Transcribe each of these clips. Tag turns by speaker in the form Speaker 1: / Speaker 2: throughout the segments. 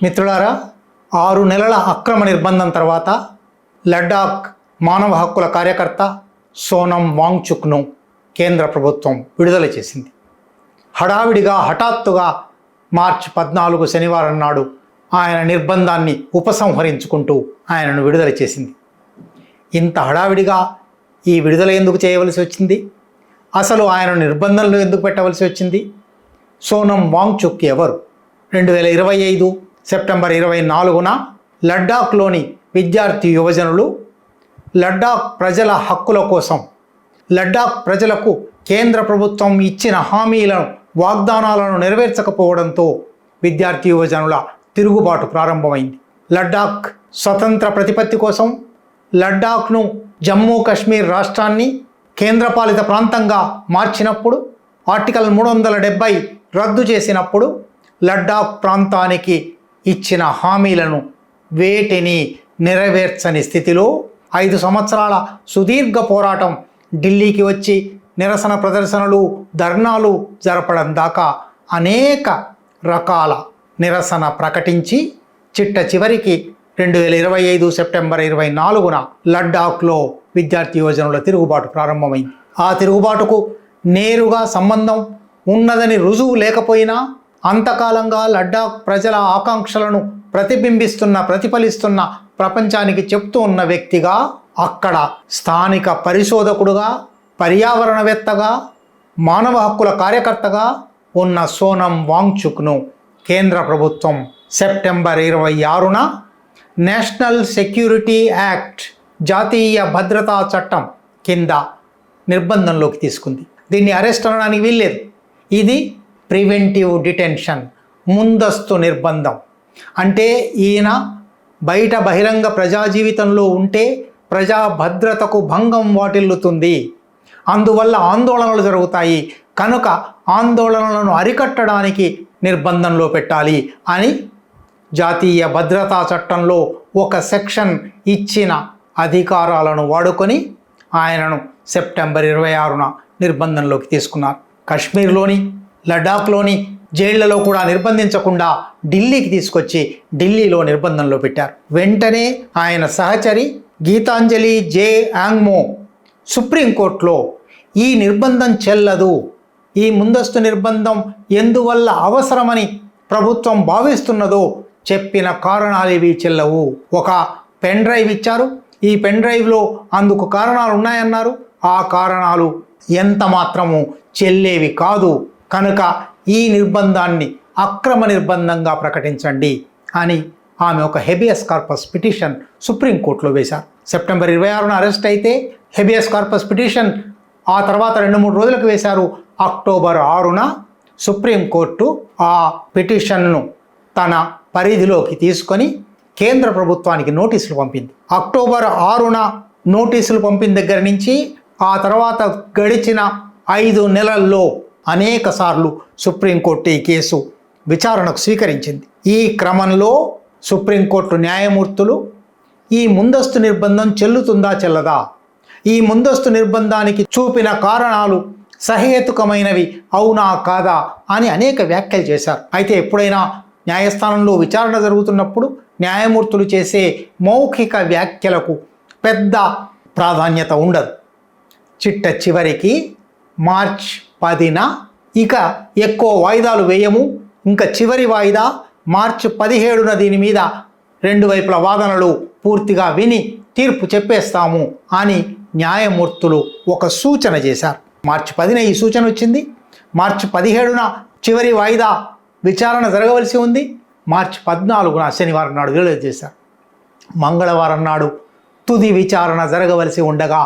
Speaker 1: మిత్రులారా, 6 నెలల అక్రమ నిర్బంధం తర్వాత లడ్డాఖ్ మానవ హక్కుల కార్యకర్త సోనం వాంగ్చుక్ను కేంద్ర ప్రభుత్వం విడుదల చేసింది. హడావిడిగా హఠాత్తుగా మార్చి 14 శనివారం నాడు ఆయన నిర్బంధాన్ని ఉపసంహరించుకుంటూ ఆయనను విడుదల చేసింది. ఇంత హడావిడిగా ఈ విడుదల ఎందుకు చేయవలసి వచ్చింది? అసలు ఆయన నిర్బంధంలో ఎందుకు పెట్టవలసి వచ్చింది? సోనం వాంగ్చుక్ ఎవరు? 2025 సెప్టెంబర్ 24న లడ్డాఖ్లోని విద్యార్థి యువజనులు లడ్డాఖ్ ప్రజల హక్కుల కోసం, లడ్డాఖ్ ప్రజలకు కేంద్ర ప్రభుత్వం ఇచ్చిన హామీలను, వాగ్దానాలను నెరవేర్చకపోవడంతో విద్యార్థి యువజనుల తిరుగుబాటు ప్రారంభమైంది. లడ్డాఖ్ స్వతంత్ర ప్రతిపత్తి కోసం, లడ్డాఖ్ను జమ్మూ కాశ్మీర్ రాష్ట్రాన్ని కేంద్రపాలిత ప్రాంతంగా మార్చినప్పుడు, ఆర్టికల్ 370 రద్దు చేసినప్పుడు లడ్డాఖ్ ప్రాంతానికి ఇచ్చిన హామీలను వేటిని నెరవేర్చని స్థితిలో 5 సంవత్సరాల సుదీర్ఘ పోరాటం, ఢిల్లీకి వచ్చి నిరసన ప్రదర్శనలు, ధర్నాలు జరపడం దాకా అనేక రకాల నిరసన ప్రకటించి చిట్ట చివరికి 2025 సెప్టెంబర్ 24న లడ్డాఖ్లో విద్యార్థి యువజనుల తిరుగుబాటు ప్రారంభమైంది. ఆ తిరుగుబాటుకు నేరుగా సంబంధం ఉన్నదని రుజువు లేకపోయినా అంతకాలంగా లడ్డాఖ్ ప్రజల ఆకాంక్షలను ప్రతిఫలిస్తున్న ప్రపంచానికి చెప్తూ ఉన్న వ్యక్తిగా, అక్కడ స్థానిక పరిశోధకుడుగా, పర్యావరణవేత్తగా, మానవ హక్కుల కార్యకర్తగా ఉన్న సోనం వాంగ్చుక్ను కేంద్ర ప్రభుత్వం సెప్టెంబర్ 26న నేషనల్ సెక్యూరిటీ యాక్ట్, జాతీయ భద్రతా చట్టం కింద నిర్బంధంలోకి తీసుకుంది. దీన్ని అరెస్ట్ అనడానికి వీల్లేదు. ఇది ప్రివెంటివ్ డిటెన్షన్, ముందస్తు నిర్బంధం. అంటే ఈయన బయట బహిరంగ ప్రజా జీవితంలో ఉంటే ప్రజా భద్రతకు భంగం వాటిల్లుతుంది, అందువల్ల ఆందోళనలు జరుగుతాయి, కనుక ఆందోళనలను అరికట్టడానికి నిర్బంధంలో పెట్టాలి అని జాతీయ భద్రతా చట్టంలో ఒక సెక్షన్ ఇచ్చిన అధికారాలను వాడుకొని ఆయనను సెప్టెంబర్ 26న నిర్బంధంలోకి తీసుకున్నారు. కాశ్మీర్లోని, లడాఖ్లోని జైళ్లలో కూడా నిర్బంధించకుండా ఢిల్లీకి తీసుకొచ్చి ఢిల్లీలో నిర్బంధంలో పెట్టారు. వెంటనే ఆయన సహచరి గీతాంజలి జే యాంగ్మో సుప్రీంకోర్టులో ఈ నిర్బంధం చెల్లదు, ఈ ముందస్తు నిర్బంధం ఎందువల్ల అవసరమని ప్రభుత్వం భావిస్తున్నదో చెప్పిన కారణాలు ఇవి చెల్లవు. ఒక పెన్ డ్రైవ్ ఇచ్చారు, ఈ పెన్ డ్రైవ్లో అందుకు కారణాలు ఉన్నాయన్నారు, ఆ కారణాలు ఎంత మాత్రము చెల్లేవి కాదు, కనుక ఈ నిర్బంధాన్ని అక్రమ నిర్బంధంగా ప్రకటించండి అని ఆమె ఒక హెబియస్ కార్పస్ పిటిషన్ సుప్రీంకోర్టులో వేశారు. సెప్టెంబర్ 26న అరెస్ట్ అయితే హెబియస్ కార్పస్ పిటిషన్ ఆ తర్వాత 2-3 రోజులకు వేశారు. అక్టోబర్ 6న సుప్రీంకోర్టు ఆ పిటిషన్ను తన పరిధిలోకి తీసుకొని కేంద్ర ప్రభుత్వానికి నోటీసులు పంపింది. అక్టోబర్ 6న నోటీసులు పంపిన దగ్గర నుంచి ఆ తర్వాత గడిచిన 5 నెలల్లో అనేక సార్లు సుప్రీంకోర్టు ఈ కేసు విచారణకు స్వీకరించింది. ఈ క్రమంలో సుప్రీంకోర్టు న్యాయమూర్తులు ఈ ముందస్తు నిర్బంధం చెల్లుతుందా చెల్లదా, ఈ ముందస్తు నిర్బంధానికి చూపిన కారణాలు సహేతుకమైనవి అవునా కాదా అని అనేక వ్యాఖ్యలు చేశారు. అయితే ఎప్పుడైనా న్యాయస్థానంలో విచారణ జరుగుతున్నప్పుడు న్యాయమూర్తులు చేసే మౌఖిక వ్యాఖ్యలకు పెద్ద ప్రాధాన్యత ఉండదు. చిట్ట చివరికి మార్చ్ 10న ఇక ఎక్కువ వాయిదాలు వేయము, ఇంకా చివరి వాయిదా మార్చి 17న దీని మీద 2 వైపుల వాదనలు పూర్తిగా విని తీర్పు చెప్పేస్తాము అని న్యాయమూర్తులు ఒక సూచన చేశారు. మార్చి 10న ఈ సూచన వచ్చింది. మార్చి 17న చివరి వాయిదా విచారణ జరగవలసి ఉంది. మార్చి 14న శనివారం నాడు విడుదల చేశారు. మంగళవారం నాడు తుది విచారణ జరగవలసి ఉండగా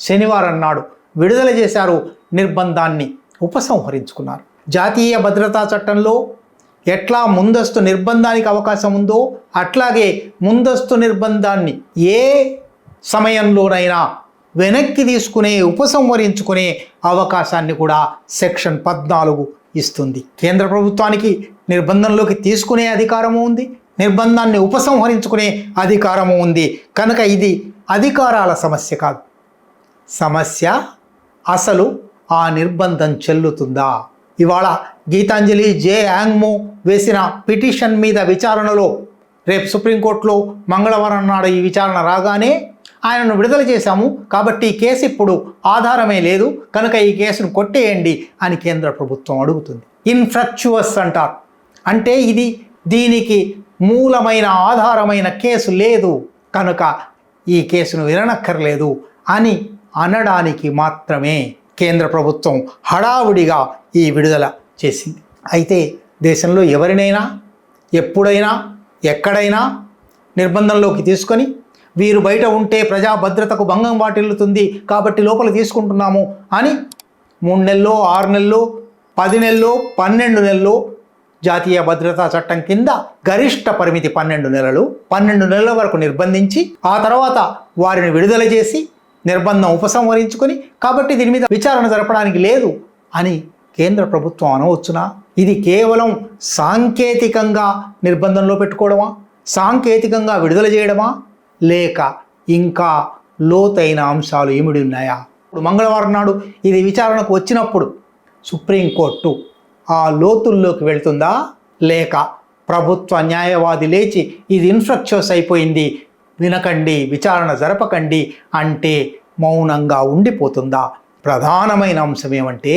Speaker 1: శనివారం నాడు విడుదల చేశారు. నిర్బంధాన్ని ఉపసంహరించుకున్నారు. జాతీయ భద్రతా చట్టంలో ఎట్లా ముందస్తు నిర్బంధానికి అవకాశం ఉందో అట్లాగే ముందస్తు నిర్బంధాన్ని ఏ సమయంలోనైనా వెనక్కి తీసుకునే, ఉపసంహరించుకునే అవకాశాన్ని కూడా సెక్షన్ 14 ఇస్తుంది. కేంద్ర ప్రభుత్వానికి నిర్బంధంలోకి తీసుకునే అధికారము ఉంది, నిర్బంధాన్ని ఉపసంహరించుకునే అధికారము ఉంది. కనుక ఇది అధికారాల సమస్య కాదు. సమస్య అసలు ఆ నిర్బంధం చెల్లుతుందా? ఇవాళ గీతాంజలి జే యాంగ్మో వేసిన పిటిషన్ మీద విచారణలో రేపు సుప్రీంకోర్టులో మంగళవారం నాడు ఈ విచారణ రాగానే ఆయనను విడుదల చేశాము, కాబట్టి ఈ కేసు ఇప్పుడు ఆధారమే లేదు కనుక ఈ కేసును కొట్టేయండి అని కేంద్ర ప్రభుత్వం అడుగుతుంది. ఇన్ఫ్రక్చువస్ అంటారు, అంటే దీనికి మూలమైన ఆధారమైన కేసు లేదు కనుక ఈ కేసును విననక్కర్లేదు అని అనడానికి మాత్రమే కేంద్ర ప్రభుత్వం హడావుడిగా ఈ విడుదల చేసింది. అయితే దేశంలో ఎవరినైనా ఎప్పుడైనా ఎక్కడైనా నిర్బంధంలోకి తీసుకొని వీరు బయట ఉంటే ప్రజా భద్రతకు భంగం వాటిల్లుతుంది కాబట్టి లోపల తీసుకుంటున్నాము అని 3 నెలల్లో 6 నెలల్లో 10 నెలల్లో 12 నెలల్లో జాతీయ భద్రతా చట్టం కింద గరిష్ట పరిమితి 12 నెలలు 12 నెలల వరకు నిర్బంధించి ఆ తర్వాత వారిని విడుదల చేసి నిర్బంధం ఉపసంహరించుకొని కాబట్టి దీని మీద విచారణ జరపడానికి లేదు అని కేంద్ర ప్రభుత్వం అనవచ్చునా? ఇది కేవలం సాంకేతికంగా నిర్బంధంలో పెట్టుకోవడమా, సాంకేతికంగా విడుదల చేయడమా, లేక ఇంకా లోతైన అంశాలు ఇమిడి ఉన్నాయా? ఇప్పుడు మంగళవారం నాడు ఇది విచారణకు వచ్చినప్పుడు సుప్రీంకోర్టు ఆ లోతుల్లోకి వెళ్తుందా, లేక ప్రభుత్వ న్యాయవాది లేచి ఇది ఇన్ఫ్రక్చువస్ అయిపోయింది వినకండి విచారణ జరపకండి అంటే మౌనంగా ఉండిపోతుందా? ప్రధానమైన అంశం ఏమంటే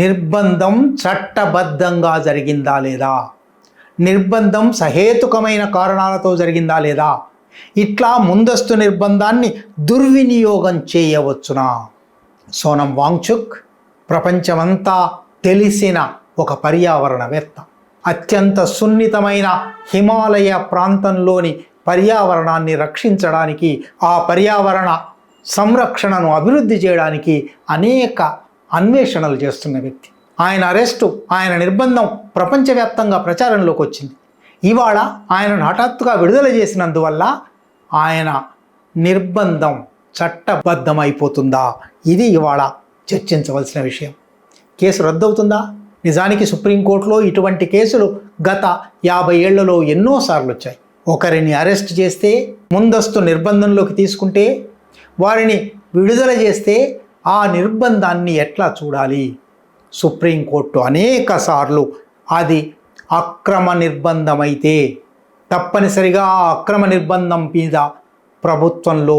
Speaker 1: నిర్బంధం చట్టబద్ధంగా జరిగిందా లేదా, నిర్బంధం సహేతుకమైన కారణాలతో జరిగిందా లేదా, ఇట్లా ముందస్తు నిర్బంధాన్ని దుర్వినియోగం చేయవచ్చునా? సోనం వాంగ్చుక్ ప్రపంచమంతా తెలిసిన ఒక పర్యావరణవేత్త. అత్యంత సున్నితమైన హిమాలయ ప్రాంతంలోని పర్యావరణాన్ని రక్షించడానికి, ఆ పర్యావరణ సంరక్షణను అభివృద్ధి చేయడానికి అనేక అన్వేషణలు చేస్తున్న వ్యక్తి. ఆయన అరెస్టు, ఆయన నిర్బంధం ప్రపంచవ్యాప్తంగా ప్రచారంలోకి వచ్చింది. ఇవాళ ఆయనను హఠాత్తుగా విడుదల చేసినందువల్ల ఆయన నిర్బంధం చట్టబద్ధమైపోతుందా? ఇది ఇవాళ చర్చించవలసిన విషయం. కేసు రద్దవుతుందా? నిజానికి సుప్రీంకోర్టులో ఇటువంటి కేసులు గత 50 ఏళ్లలో ఎన్నోసార్లు వచ్చాయి. ఒకరిని అరెస్ట్ చేస్తే, ముందస్తు నిర్బంధంలోకి తీసుకుంటే, వారిని విడుదల చేస్తే ఆ నిర్బంధాన్ని ఎట్లా చూడాలి? సుప్రీంకోర్టు అనేక సార్లు అది అక్రమ నిర్బంధమైతే తప్పనిసరిగా ఆ అక్రమ నిర్బంధం మీద ప్రభుత్వంలో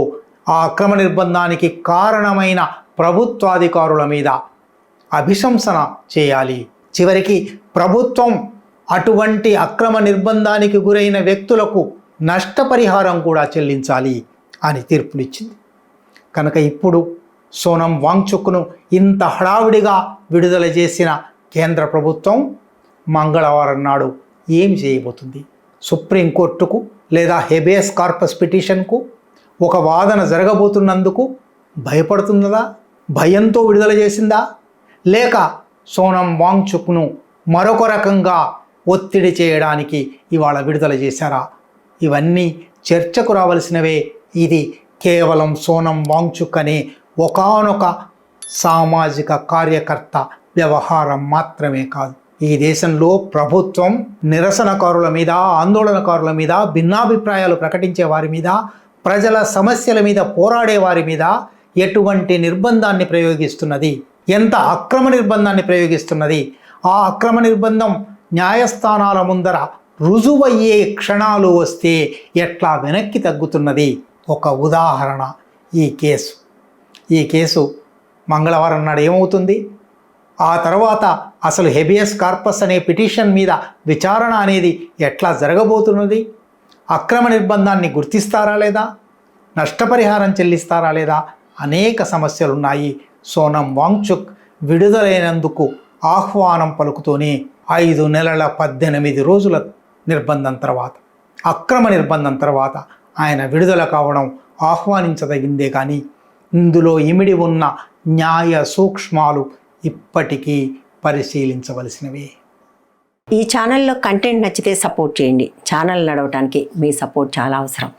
Speaker 1: ఆ అక్రమ నిర్బంధానికి కారణమైన ప్రభుత్వాధికారుల మీద అభిశంసన చేయాలి. చివరికి ప్రభుత్వం అటువంటి అక్రమ నిర్బంధానికి గురైన వ్యక్తులకు నష్టపరిహారం కూడా చెల్లించాలి అని తీర్పునిచ్చింది. కనుక ఇప్పుడు సోనం వాంగ్చుక్ను ఇంత హడావిడిగా విడుదల చేసిన కేంద్ర ప్రభుత్వం మంగళవారం నాడు ఏమి చేయబోతుంది? సుప్రీంకోర్టుకు లేదా హెబియస్ కార్పస్ పిటిషన్కు ఒక వాదన జరగబోతున్నందుకు భయపడుతున్నదా? భయంతో విడుదల చేసిందా? లేక సోనం వాంగ్చుక్ను మరొక రకంగా ఒత్తిడి చేయడానికి ఇవాళ విడుదల చేశారా? ఇవన్నీ చర్చకు రావలసినవే. ఇది కేవలం సోనం వాంగ్చుక్ అనే ఒకానొక సామాజిక కార్యకర్త వ్యవహారం మాత్రమే కాదు. ఈ దేశంలో ప్రభుత్వం నిరసనకారుల మీద, ఆందోళనకారుల మీద, భిన్నాభిప్రాయాలు ప్రకటించే వారి మీద, ప్రజల సమస్యల మీద పోరాడే వారి మీద ఎటువంటి నిర్బంధాన్ని ప్రయోగిస్తున్నది, ఎంత అక్రమ నిర్బంధాన్ని ప్రయోగిస్తున్నది, ఆ అక్రమ నిర్బంధం న్యాయస్థానాల ముందర రుజువయ్యే క్షణాలు వస్తే ఎట్లా వెనక్కి తగ్గుతున్నది ఒక ఉదాహరణ ఈ కేసు మంగళవారం నాడు ఏమవుతుంది? ఆ తర్వాత అసలు హెబియస్ కార్పస్ అనే పిటిషన్ మీద విచారణ అనేది ఎట్లా జరగబోతున్నది? అక్రమ నిర్బంధాన్ని గుర్తిస్తారా లేదా? నష్టపరిహారం చెల్లిస్తారా లేదా? అనేక సమస్యలున్నాయి. సోనం వాంగ్చుక్ విడుదలైనందుకు ఆహ్వానం పలుకుతూనే 5 నెలల 18 రోజుల నిర్బంధం తర్వాత, అక్రమ నిర్బంధం తర్వాత ఆయన విడుదల కావడం ఆహ్వానించదగిందే కానీ ఇందులో ఇమిడి ఉన్న న్యాయ సూక్ష్మాలు ఇప్పటికీ పరిశీలించవలసినవే.
Speaker 2: ఈ ఛానల్లో కంటెంట్ నచ్చితే సపోర్ట్ చేయండి. ఛానల్ నడవడానికి మీ సపోర్ట్ చాలా అవసరం.